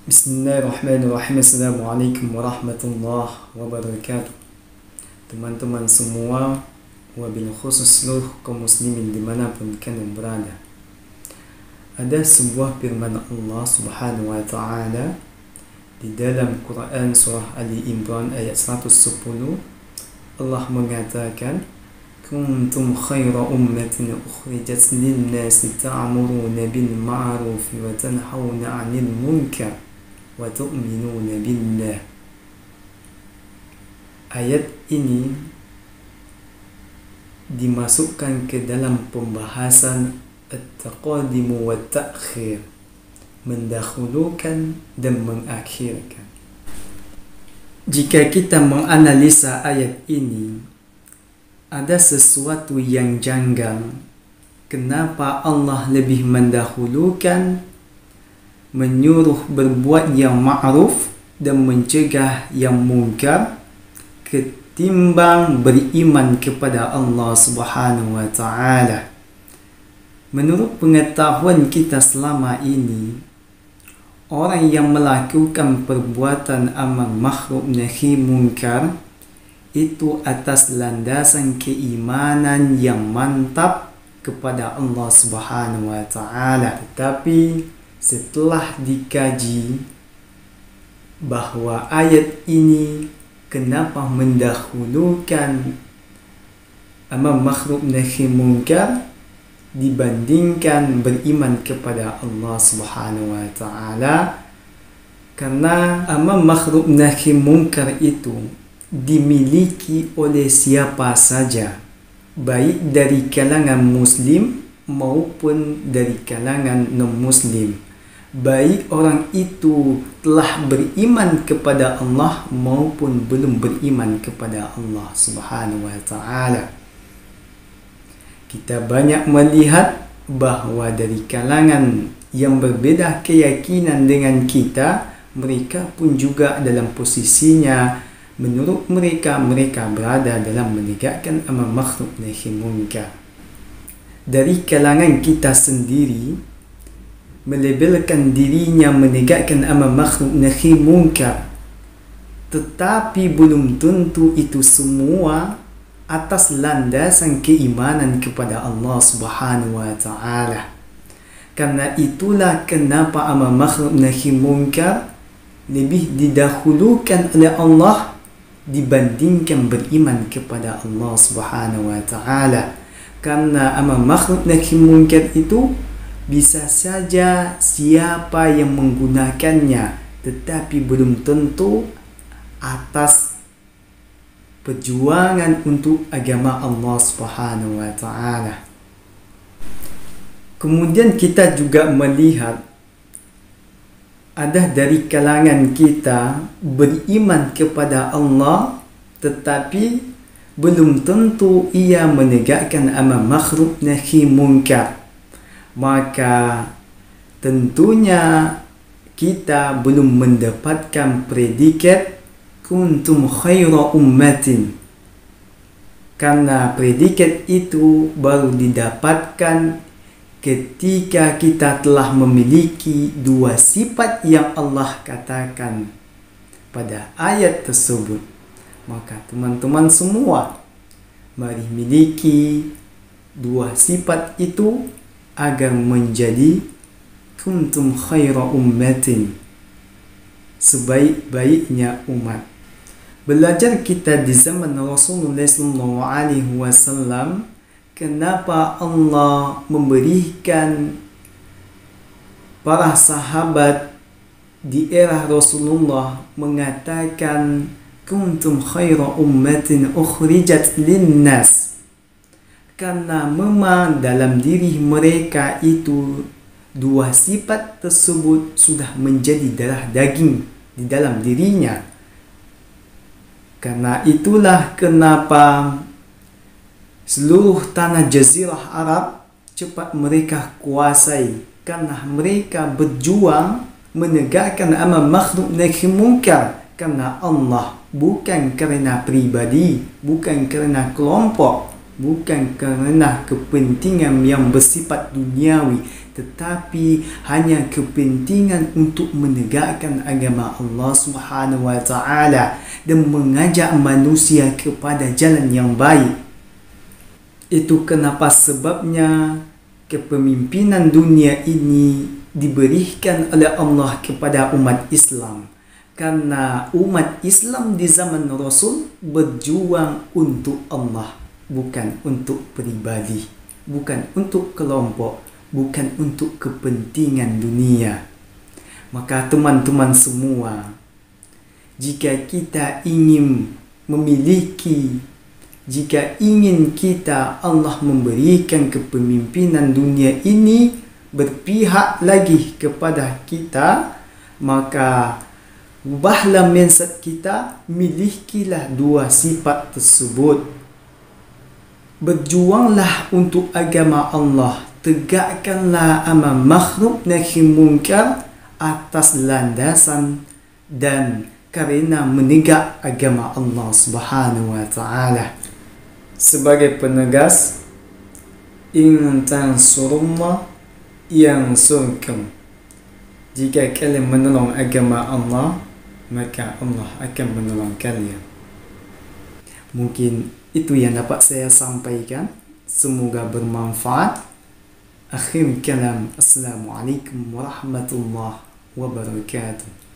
Bismillahirrahmanirrahim. Assalamualaikum warahmatullahi wabarakatuh. Teman-teman semua, wabil khusus seluruh kaum muslimin dimanapun kalian berada. Ada sebuah firman Allah subhanahu wa ta'ala di dalam Quran surah Ali Imran ayat 110. Allah mengatakan, kuntum khaira ummatin ukhrijat lin-nasi ta'muruna bil ma'ruf wa tanhauna 'anil munkar wa tu'minuna billah. Ayat ini dimasukkan ke dalam pembahasan at-taqadimu wa ta'khir, mendahulukan dan mengakhirkan. Jika kita menganalisa ayat ini, ada sesuatu yang janggal. Kenapa Allah lebih mendahulukan menyuruh berbuat yang ma'ruf dan mencegah yang munkar ketimbang beriman kepada Allah Subhanahu wa ta'ala? Menurut pengetahuan kita selama ini, orang yang melakukan perbuatan amar ma'ruf nahi munkar itu atas landasan keimanan yang mantap kepada Allah Subhanahu wa ta'ala. Tetapi setelah dikaji bahwa ayat ini kenapa mendahulukan amar ma'ruf nahi munkar dibandingkan beriman kepada Allah Subhanahu wa ta'ala, karena amar ma'ruf nahi munkar itu dimiliki oleh siapa saja, baik dari kalangan muslim maupun dari kalangan non-muslim, baik orang itu telah beriman kepada Allah maupun belum beriman kepada Allah Subhanahu wa ta'ala. Kita banyak melihat bahwa dari kalangan yang berbeda keyakinan dengan kita, mereka pun juga dalam posisinya, menurut mereka berada dalam menegakkan amar ma'ruf nahi munkar. Dari kalangan kita sendiri melabelkan dirinya menegakkan amar ma'ruf nahi munkar, tetapi belum tentu itu semua atas landasan keimanan kepada Allah Subhanahu wa ta'ala. Karena itulah kenapa amar ma'ruf nahi munkar lebih didahulukan oleh Allah dibandingkan beriman kepada Allah Subhanahu wa ta'ala. Karena amar ma'ruf nahi munkar itu bisa saja siapa yang menggunakannya, tetapi belum tentu atas perjuangan untuk agama Allah Subhanahu wa ta'ala. Kemudian kita juga melihat ada dari kalangan kita beriman kepada Allah, tetapi belum tentu ia menegakkan amar ma'ruf nahi munkar. Maka tentunya kita belum mendapatkan predikat kuntum khaira ummatin, karena predikat itu baru didapatkan ketika kita telah memiliki dua sifat yang Allah katakan pada ayat tersebut. Maka teman-teman semua, mari miliki dua sifat itu agar menjadi kuntum khaira ummatin, sebaik-baiknya umat. Belajar kita di zaman Rasulullah SAW, kenapa Allah memberikan para sahabat di era Rasulullah mengatakan kuntum khaira ummatin ukhrijat linnas, karena memang dalam diri mereka itu dua sifat tersebut sudah menjadi darah daging di dalam dirinya. Karena itulah kenapa seluruh tanah jazirah Arab cepat mereka kuasai, karena mereka berjuang menegakkan amar ma'ruf nahi munkar karena Allah, bukan kerana pribadi, bukan kerana kelompok, bukan kerana kepentingan yang bersifat duniawi, tetapi hanya kepentingan untuk menegakkan agama Allah Subhanahu wa taala dan mengajak manusia kepada jalan yang baik. Itu kenapa sebabnya kepemimpinan dunia ini diberikan oleh Allah kepada umat Islam. Karena umat Islam di zaman Rasul berjuang untuk Allah, bukan untuk pribadi, bukan untuk kelompok, bukan untuk kepentingan dunia. Maka teman-teman semua, jika kita ingin memiliki, jika ingin kita Allah memberikan kepemimpinan dunia ini berpihak lagi kepada kita, maka ubahlah mindset kita, milikilah dua sifat tersebut. Berjuanglah untuk agama Allah, tegakkanlah amal makhluk nahi munkar atas landasan dan karena menegak agama Allah Subhanahu wa taala. Sebagai penegas, in tansurullah yansurkum. Jika kalian menolong agama Allah, maka Allah akan menolong kalian. Mungkin itu yang dapat saya sampaikan. Semoga bermanfaat. Akhir kalam, Assalamualaikum warahmatullahi wabarakatuh.